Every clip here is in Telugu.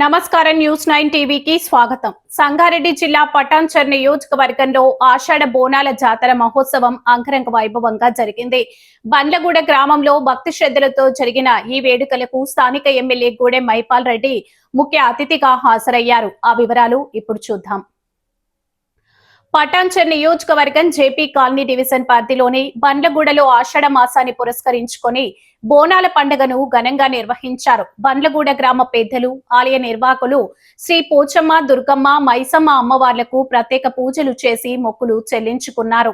నమస్కారం న్యూస్ 9 టీవీకి స్వాగతం. సంగారెడ్డి జిల్లా పటాన్చెరు నియోజకవర్గంలో ఆషాఢ బోనాల జాతర మహోత్సవం అంగరంగ వైభవంగా జరిగింది. బండ్లగూడ గ్రామంలో భక్తి శ్రద్ధలతో జరిగిన ఈ వేడుకలకు స్థానిక ఎమ్మెల్యే గూడెం మైపాల్ రెడ్డి ముఖ్య అతిథిగా హాజరయ్యారు. ఆ వివరాలు ఇప్పుడు చూద్దాం. పటాన్చెరు నియోజకవర్గం జేపీ కాలనీ డివిజన్ పరిధిలోని బండ్లగూడలో ఆషాఢ మాసాన్ని పురస్కరించుకొని బోనాల పండుగను ఘనంగా నిర్వహించారు. బండ్లగూడ గ్రామ పెద్దలు, ఆలయ నిర్వాహకులు శ్రీ పోచమ్మ, దుర్గమ్మ, మైసమ్మ అమ్మవార్లకు ప్రత్యేక పూజలు చేసి మొక్కులు చెల్లించుకున్నారు.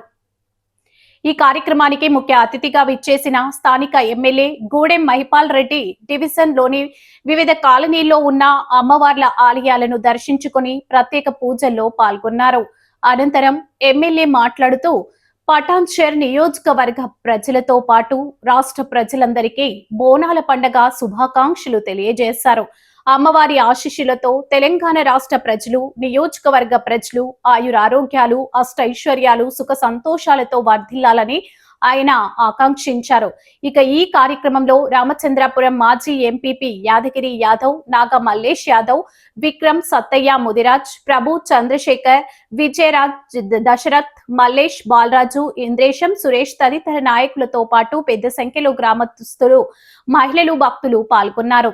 ఈ కార్యక్రమానికి ముఖ్య అతిథిగా విచ్చేసిన స్థానిక ఎమ్మెల్యే గూడెం మహిపాల్ రెడ్డి డివిజన్ లోని వివిధ కాలనీల్లో ఉన్న అమ్మవార్ల ఆలయాలను దర్శించుకుని ప్రత్యేక పూజల్లో పాల్గొన్నారు. అనంతరం ఎమ్మెల్యే మాట్లాడుతూ పటాన్చెరు నియోజకవర్గ ప్రజలతో పాటు రాష్ట్ర ప్రజలందరికీ బోనాల పండుగ శుభాకాంక్షలు తెలియజేశారు. అమ్మవారి ఆశీస్సులతో తెలంగాణ రాష్ట్ర ప్రజలు, నియోజకవర్గ ప్రజలు ఆయురారోగ్యాలు, అష్టైశ్వర్యాలు, సుఖ సంతోషాలతో వర్ధిల్లాలని ఆయన ఆకాంక్షించారు. ఇక ఈ కార్యక్రమంలో రామచంద్రాపురం మాజీ ఎంపీపీ యాదగిరి యాదవ్, నాగ మల్లేష్ యాదవ్, విక్రమ్, సత్తయ్య, ముదిరాజ్, ప్రభు, చంద్రశేఖర్, విజయరాజ్, దశరథ్, మల్లేష్, బాలరాజు, ఇంద్రేశం, సురేష్ తదితర నాయకులతో పాటు పెద్ద సంఖ్యలో గ్రామస్తులు, మహిళలు, భక్తులు పాల్గొన్నారు.